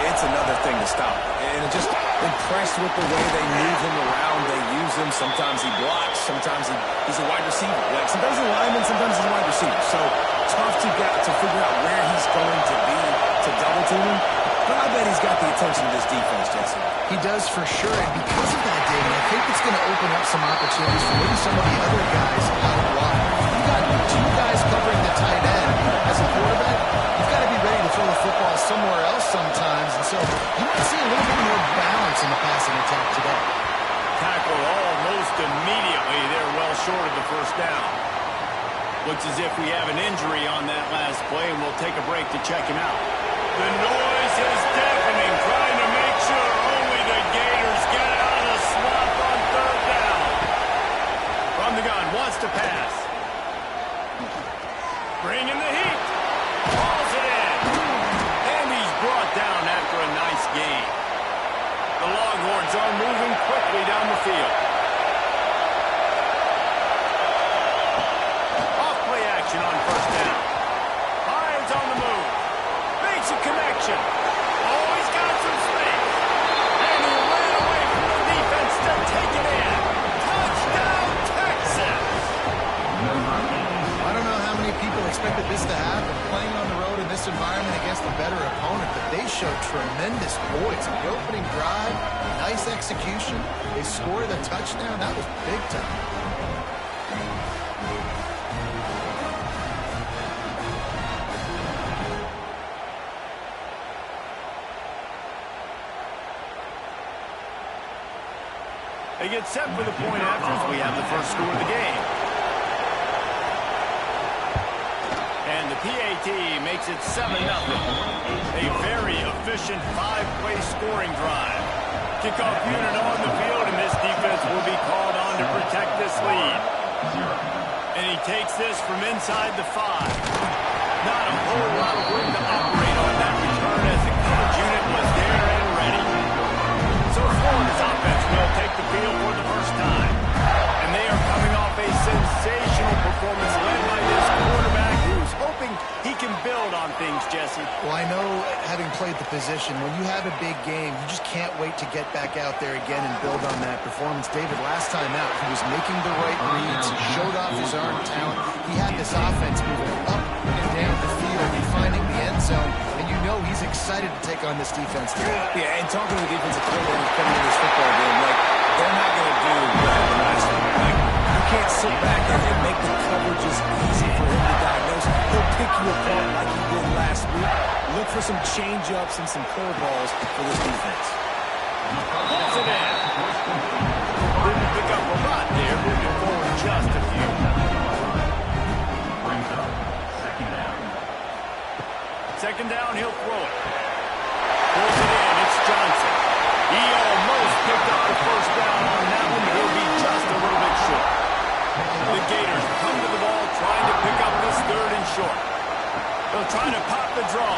it's another thing to stop. And just impressed with the way they move him around. They use him. Sometimes he blocks. Sometimes he's a wide receiver. Like, sometimes he's a lineman. Sometimes he's a wide receiver. So tough to figure out where he's going to be to double team him. But I bet he's got the attention of this defense, Jesse. He does for sure. And because of that, David, I think it's going to open up some opportunities for maybe some of the other guys out wide. You got two guys covering the tight end as a quarterback. You've got to be ready to throw the football somewhere else sometimes. And so you might see a little bit more balance in the passing attack today. Tackle almost immediately. They're well short of the first down. Looks as if we have an injury on that last play, and we'll take a break to check him out. The noise is deafening, trying to make sure only the Gators get out of the swamp on third down. From the gun, wants to pass. Bringing the heat. Hauls it in. And he's brought down after a nice gain. The Longhorns are moving quickly down the field. Off-play action on first down. Hines on the move. Makes a connection. Oh, he's got some space. And he ran away from the defense to take it in. Touchdown, Texas! I don't know how many people expected this to happen, playing on the road in this environment against a better opponent, but they showed tremendous poise. In the opening drive, nice execution. They scored a touchdown. That was big time. They get set for the point after as we have the first score of the game. And the PAT makes it 7-0. A very efficient 5-play scoring drive. Kickoff unit on the field, and this defense will be called on to protect this lead. And he takes this from inside the 5. Not a whole lot of room to operate on that return as the coverage unit was there and ready. So Florida's offense will take the field for the first time. And they are coming off a sensational performance led by this quarterback who's hoping he can build on things, Jesse. Well, I know, having played the position, when you have a big game, you just can't wait to get back out there again and build on that performance. David, last time out, he was making the right reads, showed off his arm talent. He had this offense moving up and down the field and finding the end zone, and you know he's excited to take on this defense today. Yeah, and talking to the defensive coordinator coming into this football game, like, they're not going to do what happened last week. Like, you can't sit back and make the coverages easy for him to diagnose. He'll pick you apart like he did last week. Look for some change-ups and some curveballs for this defense. Pulls it in. Didn't pick up a lot there, moving forward just a few. Second down, he'll throw it. Pulls it in, it's Johnson. He almost picked up the first down on that one, but he'll be just a little bit short. The Gators come to the ball, trying to pick up this third and short. They'll try to pop the draw.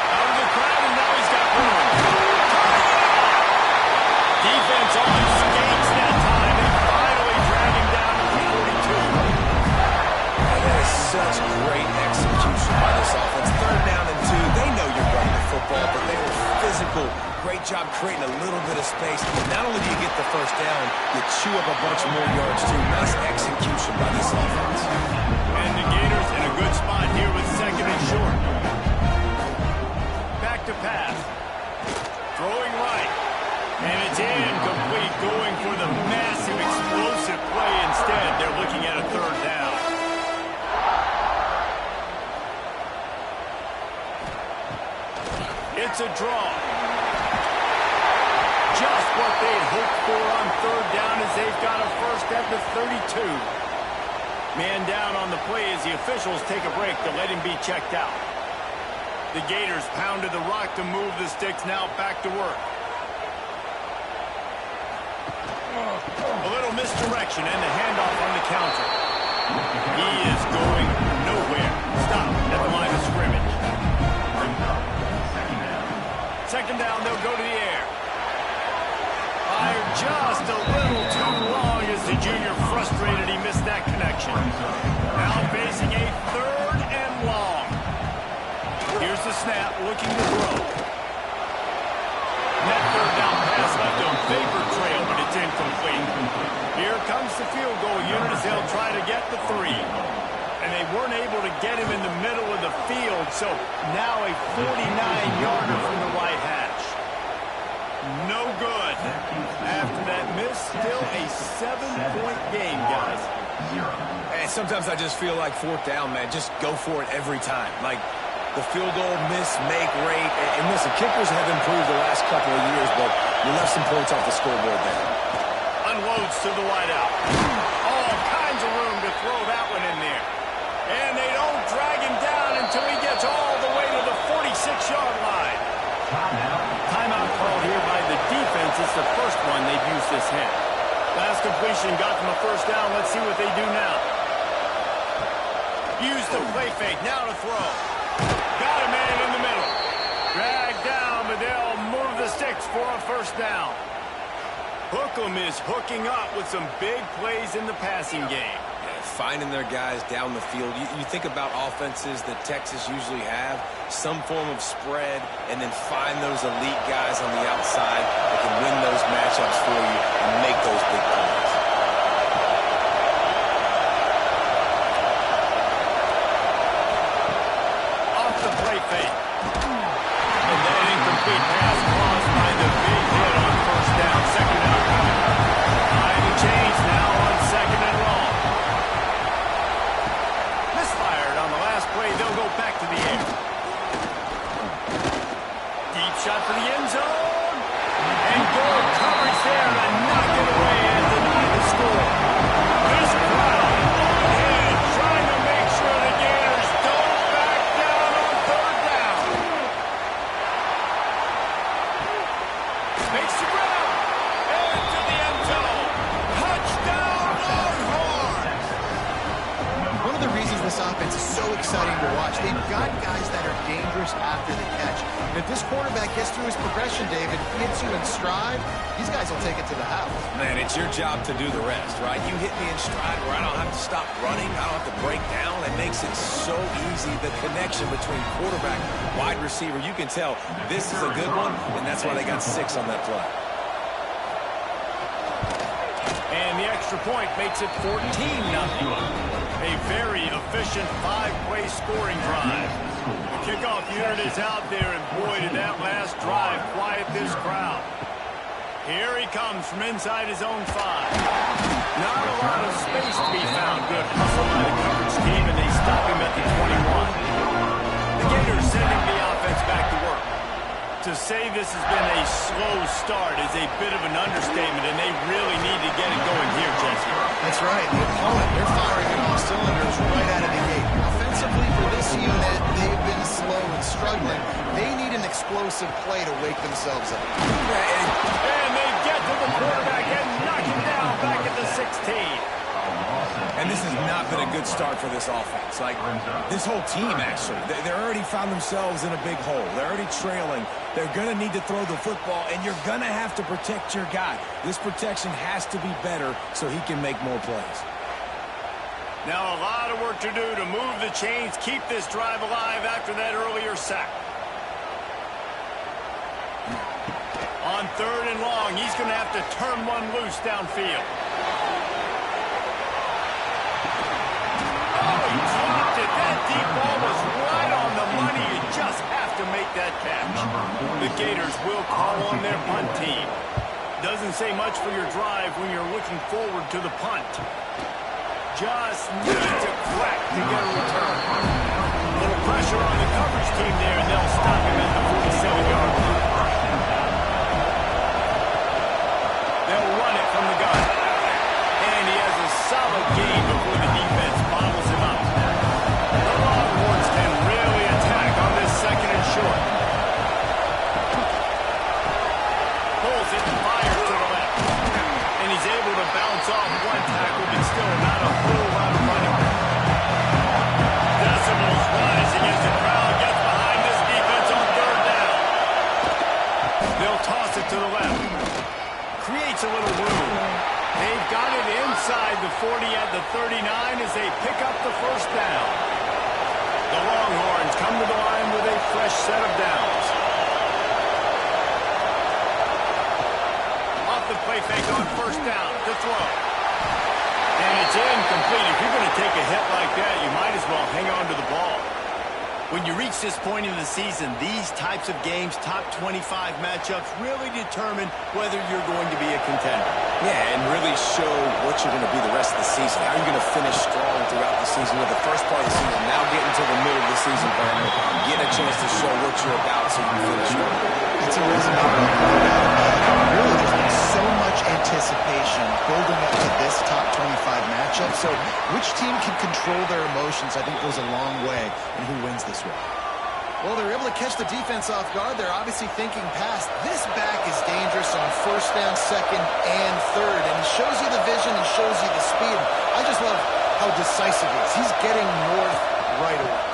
Out of the crowd, and now he's got room. Defense on skates that time. They finally drag him down to the 42. That is such great execution by this offense. Third down and 2. They know you're running the football, but they were physical. Great job creating a little bit of space. Not only do you get the first down, you chew up a bunch more yards too. Nice execution by this offense. And the Gators in a good spot here with second and short. Back to pass. Throwing right. And it's incomplete, going for the massive explosive play instead. They're looking at a third down. It's a draw. Just what they'd hoped for on third down as they've got a first at the 32. Man down on the play as the officials take a break to let him be checked out. The Gators pounded the rock to move the sticks, now back to work. A little misdirection and the handoff on the counter. He is going nowhere. Stop at the line of scrimmage. Second down, they'll go to the air. Fired just a little too long as the junior frustrated he missed that connection. Now facing a third and long. Here's the snap, looking to throw. able to get him in the middle of the field, so now a 49-yarder from the right hash. No good. After that miss, still a 7-point game, guys. And sometimes I just feel like fourth down, man. Just go for it every time. Like the field goal miss, make rate. And listen, kickers have improved the last couple of years, but you left some points off the scoreboard there. Unloads to the wideout. All kinds of room to throw that one in there. And they don't drag him down until he gets all the way to the 46-yard line. Timeout called here by the defense. It's the first one they've used this half. Last completion got them a first down. Let's see what they do now. Use the play fake. Now to throw. Got a man in the middle. Dragged down, but they'll move the sticks for a first down. Hookem is hooking up with some big plays in the passing game. Finding their guys down the field. You think about offenses that Texas usually have, some form of spread, and then find those elite guys on the outside that can win those matchups for you and make those big plays. Off the play fake. And that incomplete pass caused by the big hit on first down, second down coming. Trying to change now on second and long. Play, they'll go back to the air. Deep shot for the end zone. And good coverage there to knock it away and deny the score. This crowd on ahead, trying to make sure the Gators don't back down on third down. Makes the ground. And to the end zone. Touchdown, Longhorns. One of the reasons this offense is so exciting to watch, they've got guys that are dangerous after the catch. And if this quarterback gets through his progression, David, hits you in stride, these guys will take it to the house. Man, it's your job to do the rest, right? You hit me in stride where I don't have to stop running. I don't have to break down. It makes it so easy. The connection between quarterback, wide receiver, you can tell this is a good one, and that's why they got 6 on that play. And the extra point makes it 14-0. A very efficient 5-play scoring drive. The kickoff unit is out there, and boy, did that last drive quiet this crowd. Here he comes from inside his own 5. Not a lot of space to be found. Good hustle by the coverage team, and they stop him at the 21. The Gators sending the offense back to work. To say this has been a slow start is a bit of an understatement, and they really need to get it going here, Jesse. That's right. The opponent, they're firing on all cylinders right out of the gate. Offensively, for this unit, they've been slow and struggling. They need an explosive play to wake themselves up. And they get to the quarterback and knock him down back at the 16. And this has not been a good start for this offense. Like, this whole team, actually. They're already found themselves in a big hole. They're already trailing. They're going to need to throw the football, and you're going to have to protect your guy. This protection has to be better so he can make more plays. Now a lot of work to do to move the chains, keep this drive alive after that earlier sack. On third and long, he's going to have to turn one loose downfield. He dropped it. That deep ball was right on the money. You just have to make that catch. The Gators will call on their punt team. Doesn't say much for your drive when you're looking forward to the punt. Just need to crack to get a return. A little pressure on the coverage team there, and they'll stop him at the 47-yard line. They'll run it from the gun. And he has a solid gain before the defense bottles him up. The Longhorns can really attack on this second and short. Pulls it and fires to the left. And he's able to bounce off one tackle, but still not a whole lot of running. Decibels rising as the crowd gets behind this defense on third down. They'll toss it to the left. Creates a little room. They've got it inside the 40 at the 39 as they pick up the first down. The Longhorns come to the line with a fresh set of downs. Off the play fake on first down to throw. And it's incomplete. If you're going to take a hit like that, you might as well hang on to the ball. When you reach this point in the season, these types of games, top 25 matchups, really determine whether you're going to be a contender. Yeah, and really show what you're going to be the rest of the season. How are you going to finish strong throughout the season with the first part of the season, now getting to the middle of the season, Brandon, get a chance to show what you're about so you can finish strong. It's a resume, no doubt about it. Really, there's been so much anticipation building up to this top 25 matchup. So which team can control their emotions, I think, goes a long way in who wins this one. Well, they're able to catch the defense off guard. They're obviously thinking past. This back is dangerous on first down, second, and third. And he shows you the vision and shows you the speed. I just love how decisive he is. He's getting north right away.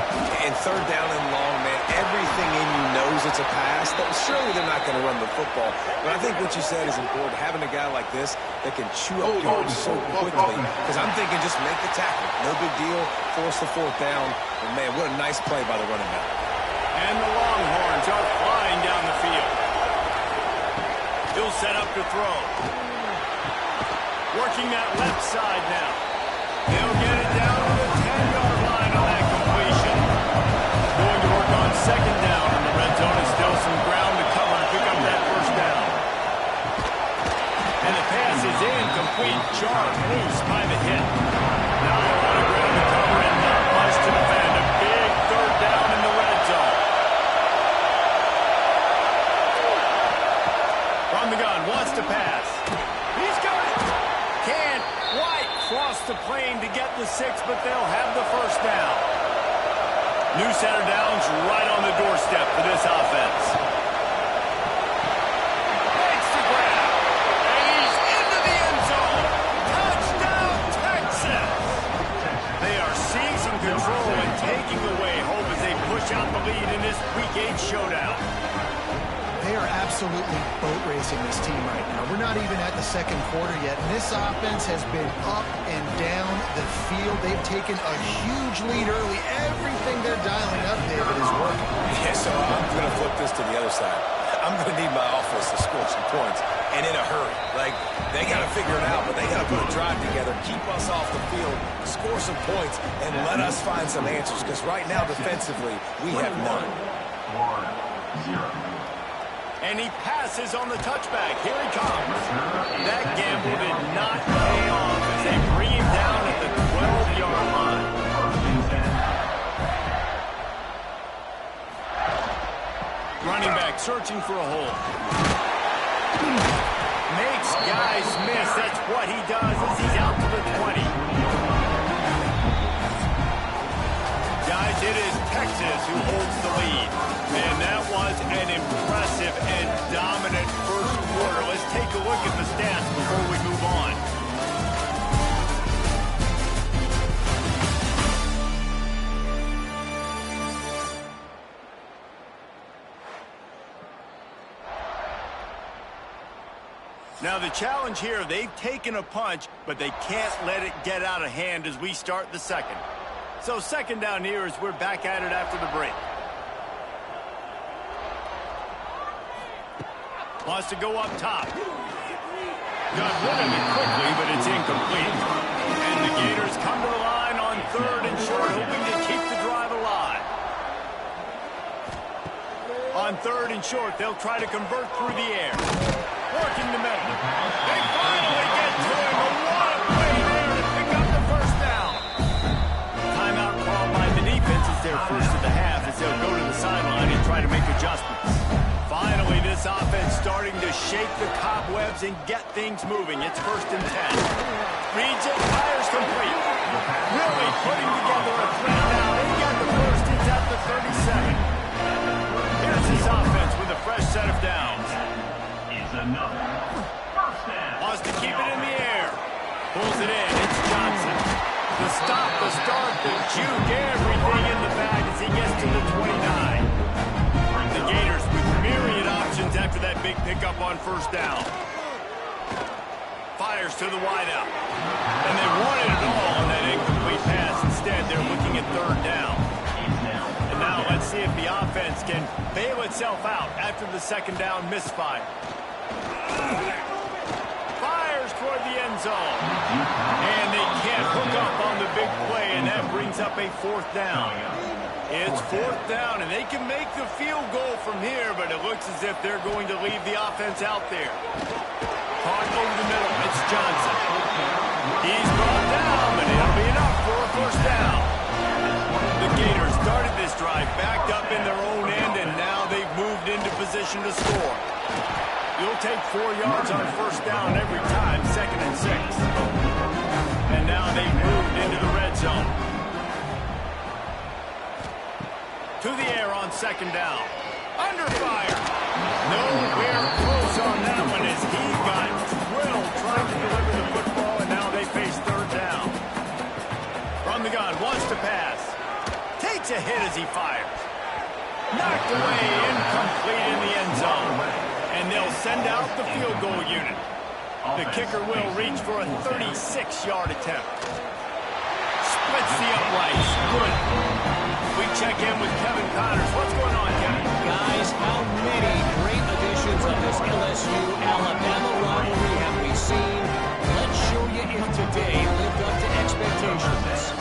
And third down and long, man, everything in you knows it's a pass. Surely they're not going to run the football. But I think what you said is important, having a guy like this that can chew up yards so quickly. Because I'm thinking just make the tackle. No big deal. Force the fourth down. And, man, what a nice play by the running back. And the Longhorns are flying down the field. He'll set up to throw. Working that left side now. They'll get it down to the 10-yard line on that completion. Going to work on second down in the red zone, and still some ground to cover to pick up that first down. And the pass is incomplete. Jarred loose by the hit. Now a lot of ground to cover and not much to defend. A big third down in the red zone. From the gun, wants to pass. He's got it. Can't quite cross the plane to get the 6, but they'll have the first down. New center downs right on the doorstep for this offense. Makes the grab. And he's into the end zone. Touchdown, Texas. They are seizing control and taking away hope as they push out the lead in this Week 8 showdown. They are absolutely boat racing this team right now. We're not even at the second quarter yet, and this offense has been up and down the field. They've taken a huge lead early. Everything they're dialing up, David, is working. Yeah, so I'm going to flip this to the other side. I'm going to need my offense to score some points, and in a hurry. Like, they got to figure it out, but they got to put a drive together, keep us off the field, score some points, and let us find some answers, because right now, defensively, we have none. 1-0. And he passes on the touchback. Here he comes. That gamble did not pay off as they bring him down at the 12-yard line. Running back searching for a hole. Makes guys miss. That's what he does as he's out to the 20. Guys, it is Texas who holds the lead. And that was an impressive and dominant first quarter. Let's take a look at the stats before we move on. Now the challenge here, they've taken a punch, but they can't let it get out of hand as we start the second. So second down here as we're back at it after the break. Wants to go up top. Got rid of it quickly, but it's incomplete. And the Gators come to the line on third and short, hoping to keep the drive alive. On third and short, they'll try to convert through the air. Working the middle. They finally get to him. A lot of play there to pick up the first down. Timeout called by the defense is their first of the half as they'll go to the sideline and try to make adjustments. Finally, this offense starting to shake the cobwebs and get things moving. It's 1st and 10. Reads it, fires complete. Really putting together a threat now. They got the first. It's at the 37. Here's this offense with a fresh set of downs. Wants to keep it in the air. Pulls it in. It's Johnson. The stop, the start, the juke, everything in the bag as he gets to the 29. The Gators with myriad options after that big pickup on first down. Fires to the wideout. And they wanted it all on that incomplete pass. Instead, they're looking at third down. And now let's see if the offense can bail itself out after the second down misfire. Fires toward the end zone. And they can't hook up on the big play, and that brings brings up a 4th down. It's 4th down, and they can make the field goal from here, but it looks as if they're going to leave the offense out there. Caught over the middle. It's Johnson. He's brought down, but it'll be enough for a 1st down. The Gators started this drive backed up in their own end, and now they've moved into position to score. You'll take 4 yards on 1st down every time, 2nd and 6. And now they've moved into the red zone. To the air on 2nd down. Under fire. Nowhere close on that one as he got drilled trying to deliver the football, and now they face 3rd down. From the gun, wants to pass. Takes a hit as he fires. Knocked away, incomplete in the end zone. And they'll send out the field goal unit. The kicker will reach for a 36-yard attempt. Splits the uprights. Good. We check in with Kevin Connors. What's going on, Kevin? Guys, how many great editions of this LSU-Alabama rivalry have we seen? Let's show you if today lived up to expectations.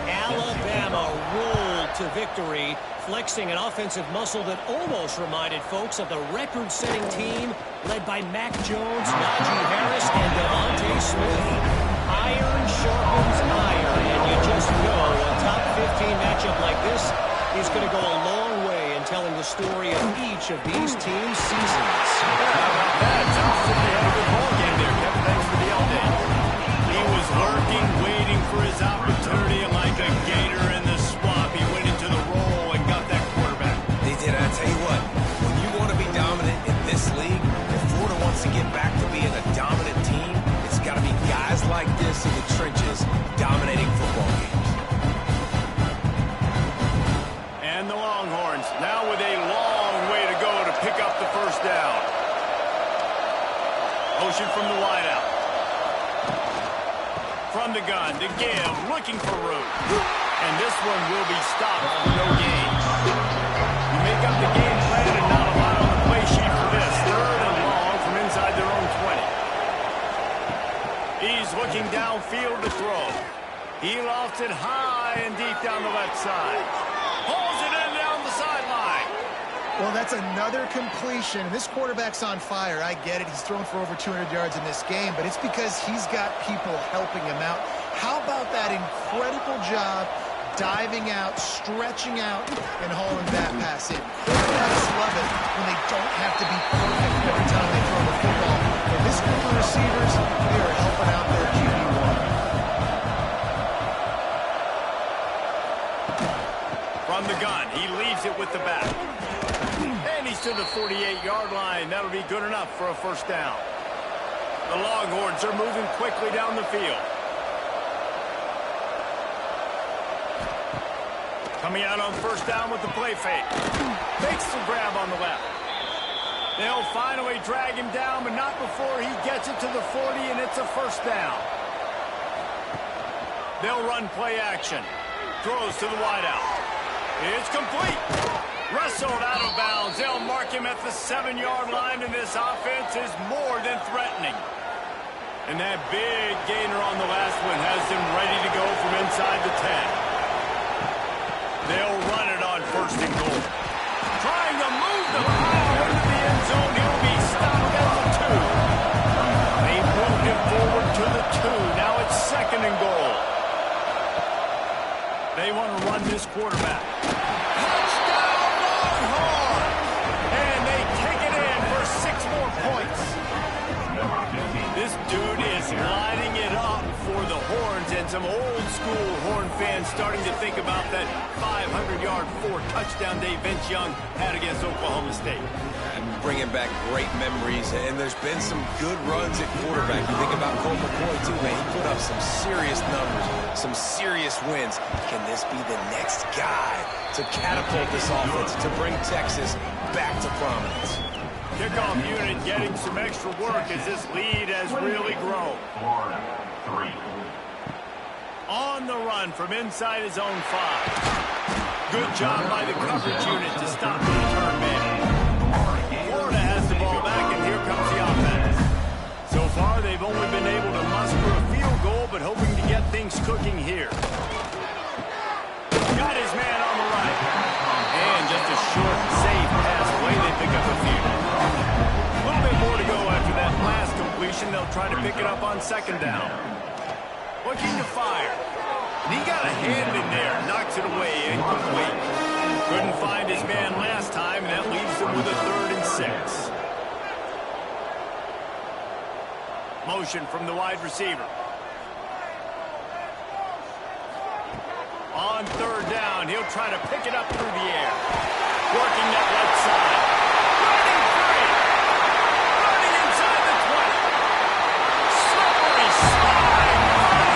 Alabama rolled to victory, flexing an offensive muscle that almost reminded folks of the record-setting team led by Mac Jones, Najee Harris, and Devontae Smith. Iron sharpens iron, and you just know a top 15 matchup like this is going to go a long way in telling the story of each of these teams' seasons. That sounds like they had a good ball game there, Kevin. Thanks for the update. He was working, waiting for his opportunity, and like a gator in the swamp, he went into the roll and got that quarterback. They did. I tell you what, when you want to be dominant in this league, if Florida wants to get back to being a dominant team, it's got to be guys like this in the trenches dominating football games. And the Longhorns now with a long way to go to pick up the 1st down. Motion from the wideout. From the gun to give, looking for room. And this one will be stopped for no gain. You make up the game plan and not a lot on the play sheet for this. 3rd and long from inside their own 20. He's looking downfield to throw. He lofts it high and deep down the left side. Pulls it in down the sideline. Well, that's another completion. This quarterback's on fire. I get it. He's thrown for over 200 yards in this game, but it's because he's got people helping him out. How about that incredible job diving out, stretching out, and hauling that pass in? Quarterbacks love it when they don't have to be perfect every time they throw the football. And this group of receivers, they are helping out their QB1. From the gun, he leaves it with the back. And he's to the 48-yard line. That'll be good enough for a 1st down. The Longhorns are moving quickly down the field. Coming out on 1st down with the play fake. Takes the grab on the left. They'll finally drag him down, but not before he gets it to the 40, and it's a 1st down. They'll run play action. Throws to the wideout. It's complete. Wrestled out of bounds. They'll mark him at the 7-yard line, and this offense is more than threatening. And that big gainer on the last one has them ready to go from inside the 10. They'll run it on 1st and goal. Trying to move the ball into the end zone. He'll be stopped at the 2. They moved him forward to the 2. Now it's 2nd and goal. They want to run this quarterback. Touchdown, Longhorn! And they take it in for 6 more points. This dude is lighting it up for the Horns, and some old-school Horn fans starting to think about that 500-yard, 4-touchdown day Vince Young had against Oklahoma State. And bringing back great memories, and there's been some good runs at quarterback. You think about Colt McCoy, too, man. He put up some serious numbers, some serious wins. Can this be the next guy to catapult this offense, to bring Texas back to prominence? Kickoff unit getting some extra work as this lead has really grown. On the run from inside his own 5. Good job by the coverage unit to stop the return man. Florida has the ball back, and here comes the offense. So far, they've only been able to muster a field goal, but hoping to get things cooking here. got his man on the right. And just a short, safe pass away. They pick up a few. A little bit more to go after that last completion. They'll try to pick it up on second down. Looking to fire. And he got a hand in there. Knocks it away. Incomplete. Couldn't find his man last time, and that leaves him with a 3rd and 6. Motion from the wide receiver. On 3rd down, he'll try to pick it up through the air. Working that left side. Running free. Running inside the 20. Slippery slide.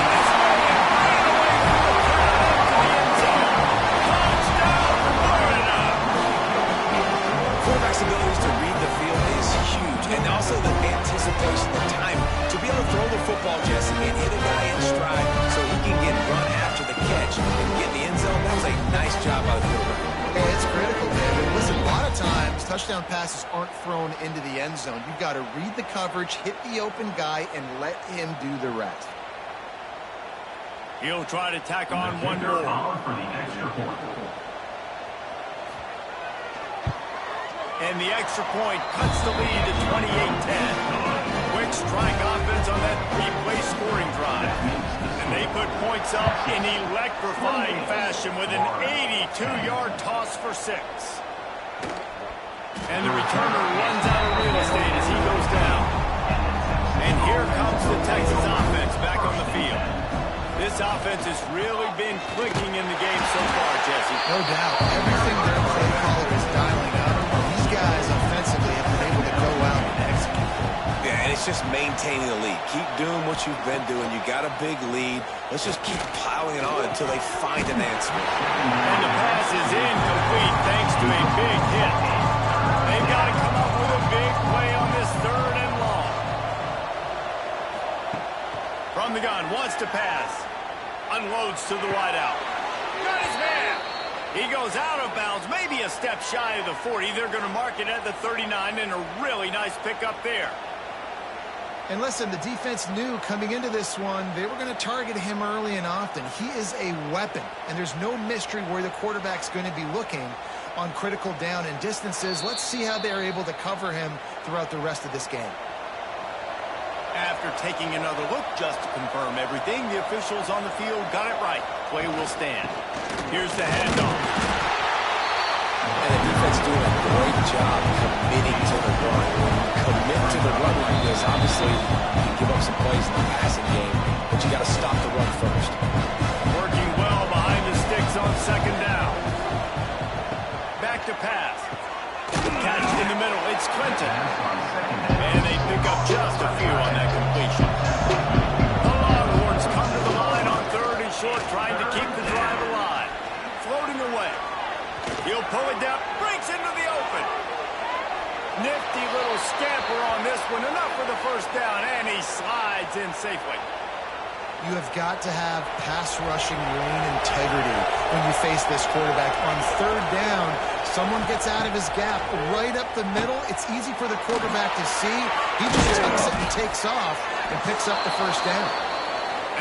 This one and bring it away from the crowd into the end zone. Touchdown, Florida. Quarterback's abilities to read the field is huge, and also the anticipation, the time to be able to throw the football, Jesse, and hit a guy in stride so he can get run after the catch and get in the end zone. That was a nice job by the quarterback. Hey, it's critical, David. Listen, a lot of times touchdown passes aren't thrown into the end zone. You've got to read the coverage, hit the open guy, and let him do the rest. He'll try to tack on one more. And the extra point cuts the lead to 28-10. Quick strike offense on that 3-play scoring drive. And they put points up in electrifying fashion with an 82-yard toss for 6. And the returner runs out of real estate as he goes down. And here comes the Texas offense back on the field. This offense has really been clicking in the game so far, Jesse. No doubt. Everything their play caller is dialing up. These guys offensively have been able to go out and execute. Yeah, and it's just maintaining the lead. Keep doing what you've been doing. You got a big lead. Let's just keep piling it on until they find an answer. And the pass is incomplete thanks to a big hit. They've got to come up with a big play on this 3rd and long. From the gun, wants to pass. Unloads to the wideout. Got his man. He goes out of bounds, maybe a step shy of the 40. They're going to mark it at the 39, and a really nice pickup there. And listen, the defense knew coming into this one, they were going to target him early and often. He is a weapon, and there's no mystery where the quarterback's going to be looking on critical down and distances. Let's see how they're able to cover him throughout the rest of this game. After taking another look just to confirm everything, the officials on the field got it right. Play will stand. Here's the handoff. And the defense doing a great job committing to the run. When you commit to the run like this, obviously you can give up some plays in the passing game, but you got to stop the run first. Working well behind the sticks on second down. Back to pass. Catch in the middle. It's Clinton. And they pick up just a few on that completion. The Longhorns come to the line on 3rd and short, trying to keep the drive alive. Floating away. He'll pull it down. Breaks into the open. Nifty little scamper on this one. Enough for the first down, and he slides in safely. You have got to have pass rushing lane integrity when you face this quarterback. On 3rd down, someone gets out of his gap right up the middle. It's easy for the quarterback to see. He just tucks it and takes off and picks up the first down.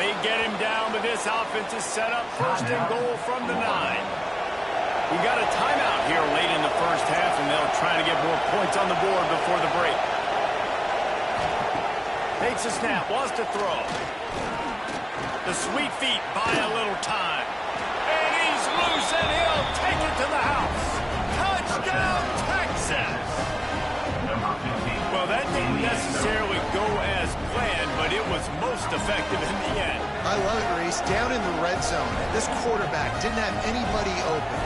They get him down, but this offense is set up 1st and goal from the 9. We got a timeout here late in the first half, and they'll try to get more points on the board before the break. Takes a snap, wants to throw. The sweet feet buy a little time. And he's loose, and he'll take it to the house. Touchdown, Texas! Well, that didn't necessarily go as planned, but it was most effective in the end. I love it, Reese. Down in the red zone, this quarterback didn't have anybody open.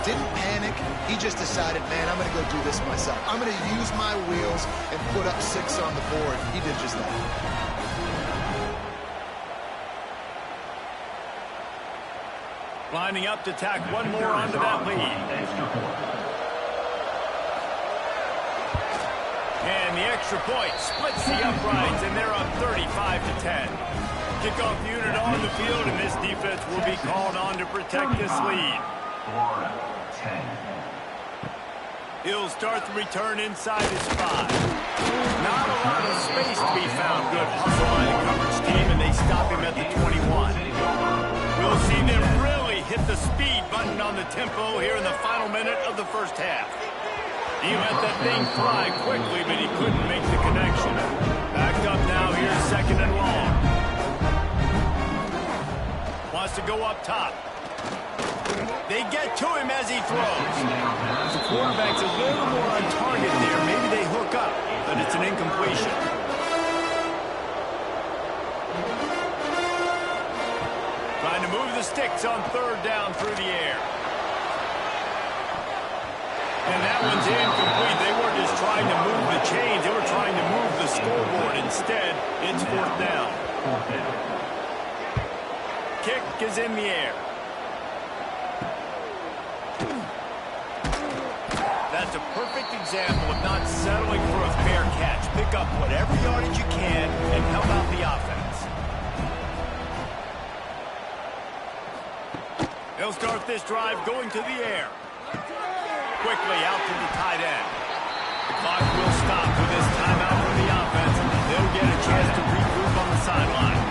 Didn't panic. He just decided, man, I'm going to go do this myself. I'm going to use my wheels and put up 6 on the board. He did just that. Lining up to tack one more onto that lead. And the extra point splits the uprights, and they're up 35-10. Kickoff unit on the field, and this defense will be called on to protect this lead. He'll start the return inside his 5. Not a lot of space to be found. Good hustle by the coverage team, and they stop him at the 21. We'll see them really hit the speed button on the tempo here in the final minute of the first half. He let that thing fly quickly, but he couldn't make the connection. Backed up now here, second and long. Wants to go up top. They get to him as he throws. The quarterback's a little more on target there. Maybe they hook up, but it's an incompletion. Trying to move the sticks on third down through the air. And that one's incomplete. They weren't just trying to move the chains. They were trying to move the scoreboard. Instead, it's fourth down. Kick is in the air. That's a perfect example of not settling for a fair catch. Pick up whatever yardage you can and help out the offense. They'll start this drive going to the air. Quickly out to the tight end. The clock will stop with this timeout from the offense. They'll get a chance to regroup on the sideline.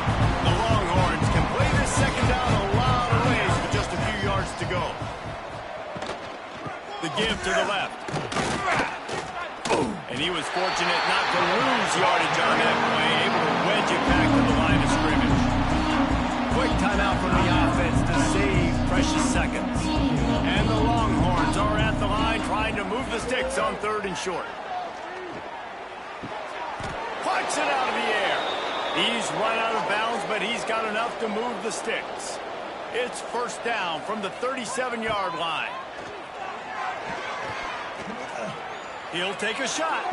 The Longhorns can play this second down a lot of ways with just a few yards to go. The give to the left. And he was fortunate not to lose yardage on that play, able to wedge it back to the line of scrimmage. Quick timeout from the offense to save precious seconds. And the Longhorns are at the line trying to move the sticks on third and short. Punts it out of the air. He's run out of bounds, but he's got enough to move the sticks. It's first down from the 37-yard line. He'll take a shot.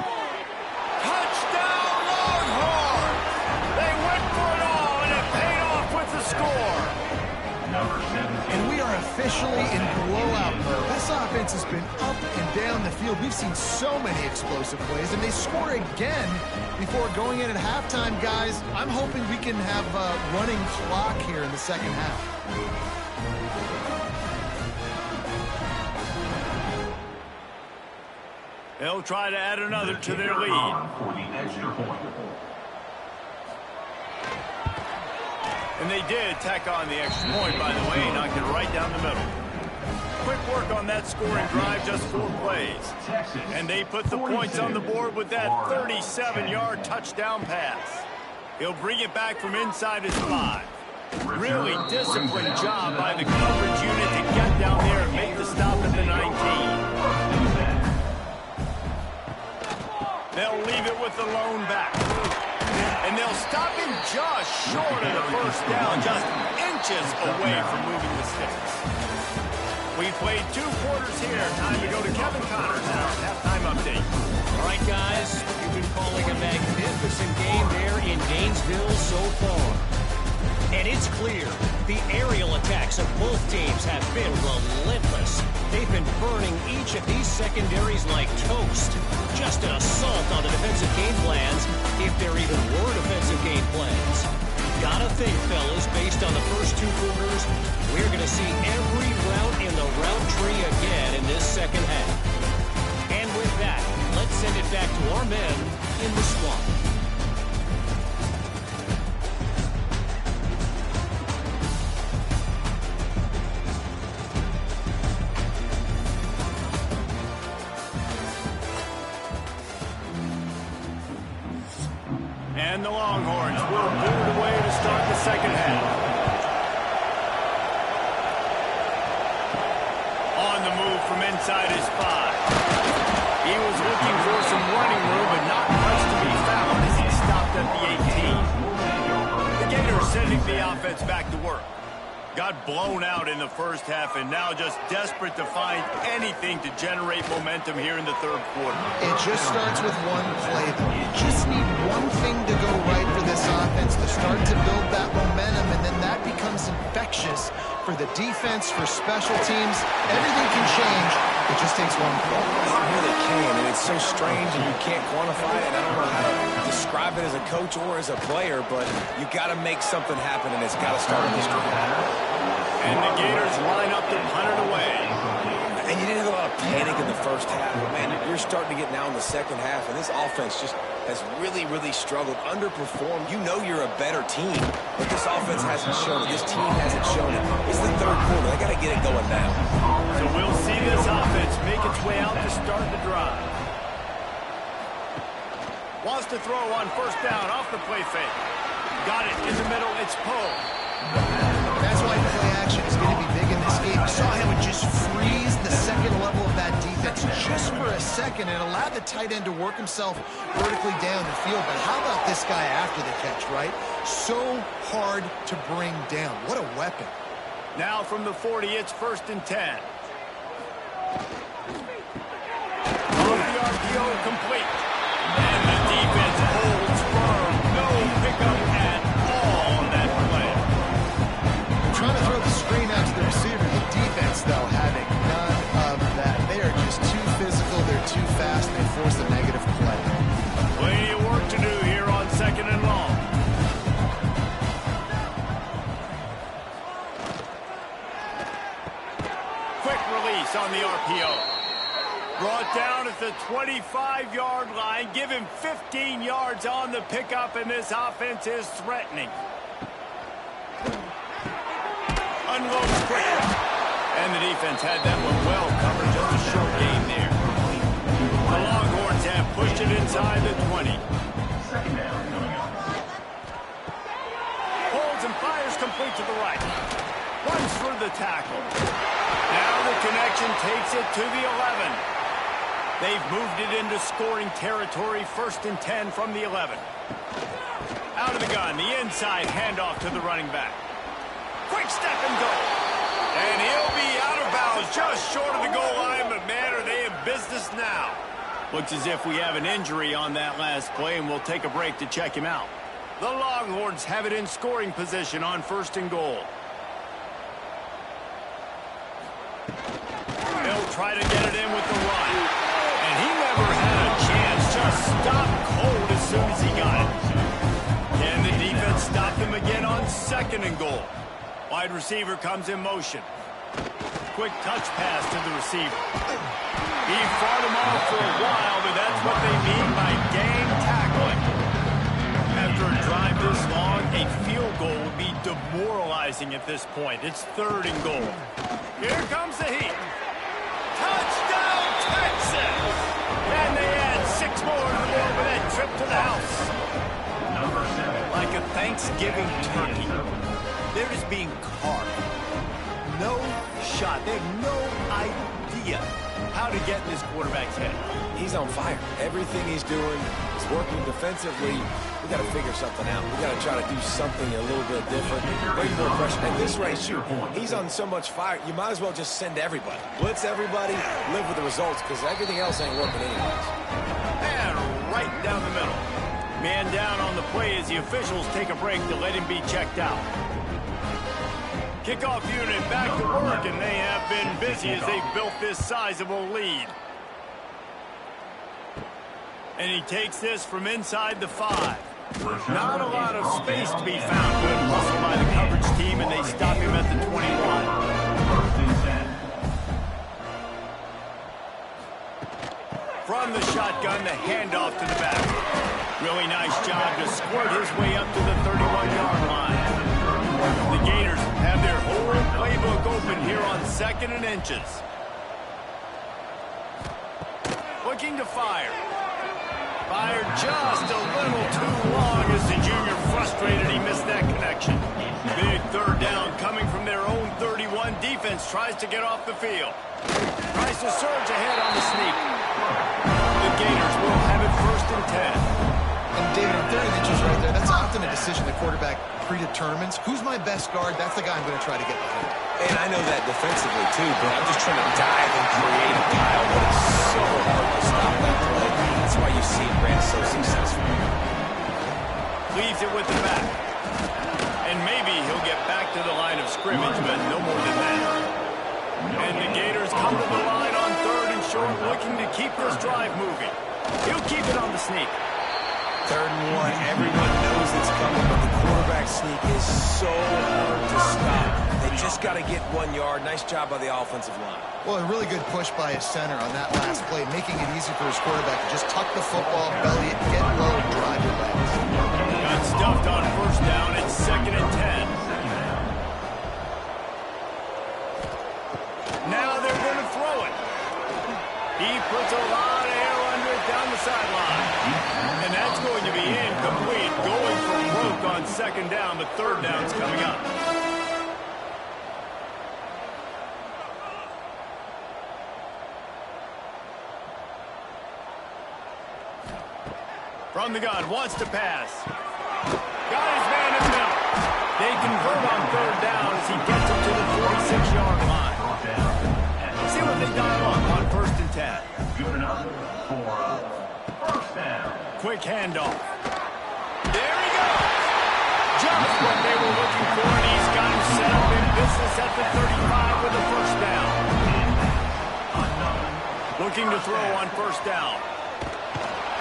Touchdown, Longhorns! They went for it all, and it paid off with the score. And we are officially in blowout mode. This offense has been up and down the field. We've seen so many explosive plays, and they score again before going in at halftime, guys. I'm hoping we can have a running clock here in the second half. They'll try to add another to their lead. And they did tack on the extra point, by the way, knocked it right down the middle. Quick work on that scoring drive, just 4 plays. And they put the points on the board with that 37-yard touchdown pass. He'll bring it back from inside his 5. Really disciplined job by the coverage unit to get down there and make the stop at the 19. They'll leave it with the lone back. And they'll stop him just short of the first down, just inches away from moving the sticks. We played 2 quarters here. Time to go to Kevin Connors in our halftime update. All right, guys, you've been calling a magnificent game there in Gainesville so far. And it's clear the aerial attacks of both teams have been relentless. They've been burning each of these secondaries like toast. Just an assault on the defensive game plans, if there even were defensive game plans. Gotta think, fellas, based on the first 2 quarters, we're going to see every route in the route tree again in this second half. And with that, let's send it back to our men in the swamp. And the Longhorns will move away to start the second half. On the move from inside his 5. He was looking for some running room, but not much to be found as he stopped at the 18. The Gators sending the offense back to work. Got blown out in the first half and now just desperate to find anything to generate momentum here in the third quarter. It just starts with one play, though. You just need one thing to go right for this offense to start to build that momentum, and then that becomes infectious for the defense, for special teams. Everything can change. It just takes one play. It really can, and it's so strange and you can't quantify it. I don't know how to describe it as a coach or as a player, but you got to make something happen, and it's got to start on this drive. And the Gators line up to punt it away. And you didn't have a lot of panic in the first half, but man, you're starting to get now in the second half, and this offense just has really, really struggled, underperformed. You know you're a better team, but this offense hasn't shown it. This team hasn't shown it. It's the third quarter. They got to get it going now. So we'll see this offense make its way out to start the drive. Wants to throw on first down off the play fake. Got it in the middle. It's Poe. That's why play action is going to be big in this game. You saw him just freeze the second level of that defense just for a second and allowed the tight end to work himself vertically down the field. But how about this guy after the catch, right? So hard to bring down. What a weapon. Now from the 40, it's 1st and 10. Off the RPO, complete. And the defense holds firm. No pickup at all on that play. Trying to throw the screen out to the receiver. The defense, though, having none of that. They are just too physical. They're too fast. They force a negative play. Plenty of work to do here on 2nd and long. Quick release on the RPO. Brought down at the 25-yard line. Give him 15 yards on the pickup, and this offense is threatening. Unloads quickly. And the defense had that one well covered. Just a short gain there. The Longhorns have pushed it inside the 20. Holds and fires complete to the right. Runs through the tackle. Now the connection takes it to the 11. They've moved it into scoring territory. 1st and 10 from the 11. Out of the gun, the inside handoff to the running back. Quick step and go. And he'll be out of bounds just short of the goal line, but man, are they in business now. Looks as if we have an injury on that last play, and we'll take a break to check him out. The Longhorns have it in scoring position on 1st and goal. They'll try to get it in with the run. And he never had a chance. Just stopped cold as soon as he got it. And the defense stopped him again on 2nd and goal. Wide receiver comes in motion. Quick touch pass to the receiver. He fought him off for a while, but that's what they mean by gang tackling. After a drive this long, a field goal would be demoralizing at this point. It's 3rd and goal. Here comes the heat. Touchdown, Texas! And they add 6 more to the board with that trip to the house. Like a Thanksgiving turkey. They're just being carved. No shot. They have no idea how to get in this quarterback's head. He's on fire. Everything he's doing is working defensively. We got to figure something out. We got to try to do something a little bit different. Bring more pressure. At this rate, shoot, he's on so much fire, you might as well just send everybody. Blitz everybody, live with the results, because everything else ain't working anyways. And right down the middle. Man down on the play as the officials take a break to let him be checked out. Kickoff unit back to work, and they have been busy as they've built this sizable lead. And he takes this from inside the 5. Not a lot of space to be found. Good hustle by the coverage team, and they stop him at the 21. From the shotgun, the handoff to the back. Really nice job to squirt his way up to the 31-yard line. The Gators have their whole playbook open here on 2nd and inches. Looking to fire. Fired just a little too long as the junior frustrated. He missed that connection. Big 3rd down coming from their own 31. Defense tries to get off the field. Tries to surge ahead on the sneak. The Gators will have it 1st and 10. And David, on 3rd and inches right there, that's often a decision the quarterback predetermines. Who's my best guard? That's the guy I'm going to try to get behind. And I know that defensively, too, but I'm just trying to dive and create a pile, but it's so hard to stop that play. That's why you see Grant so successful. Leaves it with the back. And maybe he'll get back to the line of scrimmage, but no more than that. And the Gators come to the line on 3rd and short, looking to keep this drive moving. He'll keep it on the sneak. 3rd and 1, everyone knows it's coming, but the quarterback sneak is so hard to stop. They They just got to get 1 yard. Nice job by the offensive line. Well, a really good push by his center on that last play, making it easy for his quarterback to just tuck the football, belly it, get low, and drive your legs. Got stuffed on first down. It's 2nd and 10. Now they're going to throw it. He puts a lot of air under it down the sideline. And that's going to be incomplete. Going for broke on 2nd down, but 3rd down's coming up. From the gun, wants to pass. Got his man in the middle. They convert on 3rd down as he gets it to the 46-yard line. See what they dial up on 1st and 10. Good enough for first down. Quick handoff. There he goes. Just what they were looking for, and he's got him set up in business at the 35 with a first down. Looking to throw on 1st down.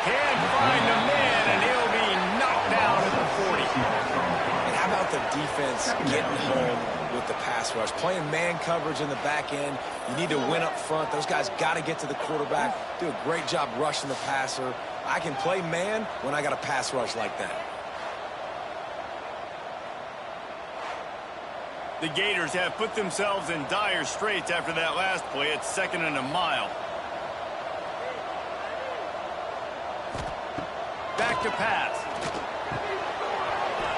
Can't find the man, and he'll be knocked down at the 40. And how about the defense getting home with the pass rush? Playing man coverage in the back end. You need to win up front. Those guys got to get to the quarterback. Do a great job rushing the passer. I can play man when I got a pass rush like that. The Gators have put themselves in dire straits after that last play. It's 2nd and a mile. Back to pass.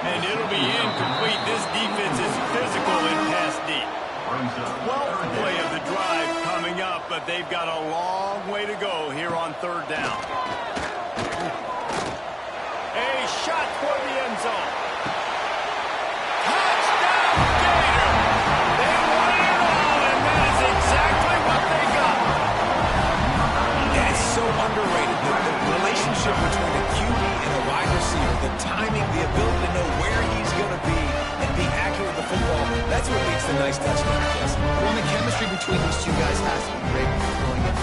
And it'll be incomplete. This defense is physical in pass deep. 12th play of the drive coming up, but they've got a long way to go here on 3rd down. A shot toward the end zone. Touchdown, Gator! They won it all, and that is exactly what they got. That is so underrated. The relationship between the QB and the wide receiver, the timing, the ability to know where he's going to be and be accurate with the football, that's what leads to nice touchdowns, Jesse. Well, the chemistry between these two guys has to be great going in,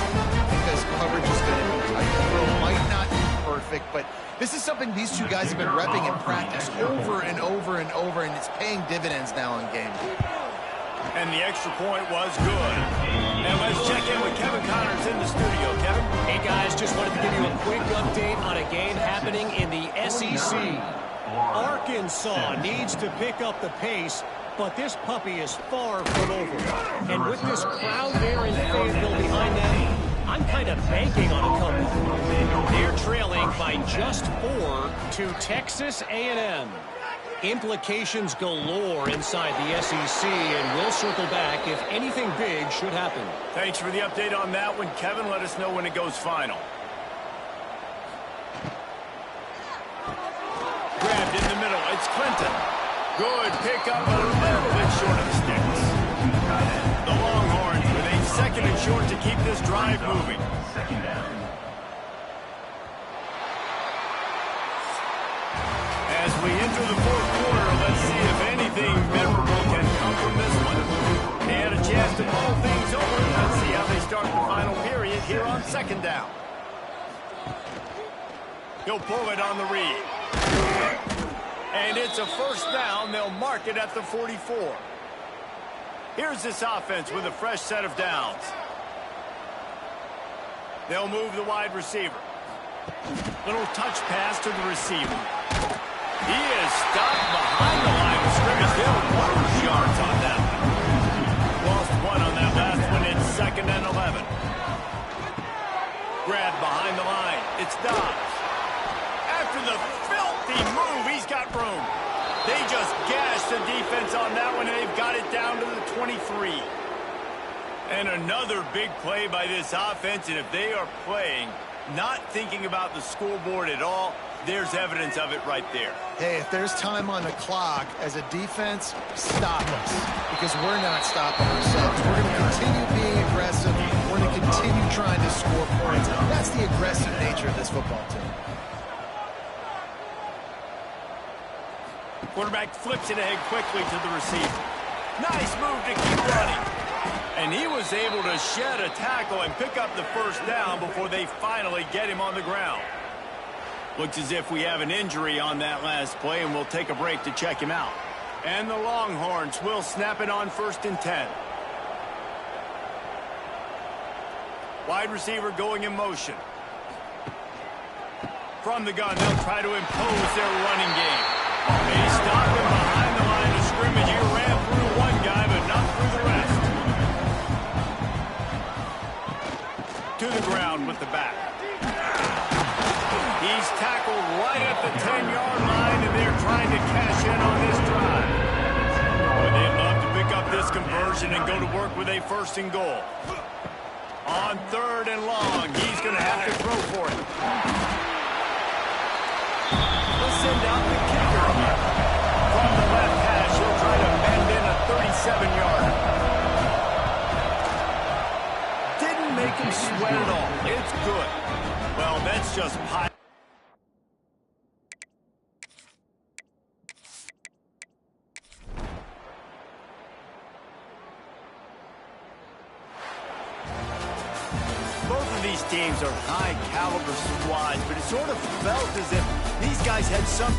because coverage is going to be tight. The throw might not be perfect, but this is something these two guys have been repping in practice over and over and over, and it's paying dividends now in game. And the extra point was good. And let's check in with Kevin Connors in the studio. Kevin? Hey, guys, just wanted to give you a quick update on a game happening in the SEC. Arkansas needs to pick up the pace, but this puppy is far from over. And with this crowd there in Fayetteville behind them, I'm kind of banking on a comeback. They're trailing by just 4 to Texas A&M. Implications galore inside the SEC, and we'll circle back if anything big should happen. Thanks for the update on that one, Kevin. Let us know when it goes final. Grabbed in the middle. It's Clinton. Good pickup, a little bit short of the sticks. The Longhorns with a 2nd and short to keep this drive moving. As we enter the 4th quarter, let's see if anything memorable can come from this one. They had a chance to mull things over. Let's see how they start the final period here on 2nd down. He'll pull it on the read. And it's a first down. They'll mark it at the 44. Here's this offense with a fresh set of downs. They'll move the wide receiver. Little touch pass to the receiver. He is stopped behind the line of scrimmage. They'll lose yards on that one. Lost 1 on that last one. It's 2nd and 11. Grabbed behind the line. It's Dobbs. After the filthy move, he's got room. They just gashed the defense on that one, and they've got it down to the 23. And another big play by this offense, and if they are playing, not thinking about the scoreboard at all, there's evidence of it right there. Hey, if there's time on the clock, as a defense, stop us, because we're not stopping ourselves. We're going to continue being aggressive. We're going to continue trying to score points. That's the aggressive nature of this football team. Quarterback flips it ahead quickly to the receiver. Nice move to keep running. And he was able to shed a tackle and pick up the first down before they finally get him on the ground. Looks as if we have an injury on that last play, and we'll take a break to check him out. And the Longhorns will snap it on 1st and 10. Wide receiver going in motion. From the gun, they'll try to impose their running game. They stop him behind the line of scrimmage. He ran through one guy, but not through the rest. To the ground with the back. He's tackled right at the 10-yard line, and they're trying to cash in on this drive. But they'd love to pick up this conversion and go to work with a 1st and goal. On 3rd and long, he's going to have to throw for it. Let's send out the kicker here. From the left hash, he'll try to bend in a 37-yarder. Didn't make him sweat at all. It's good. Well, that's just pie. Both of these teams are high-caliber squads, but it sort of felt as if these guys had some...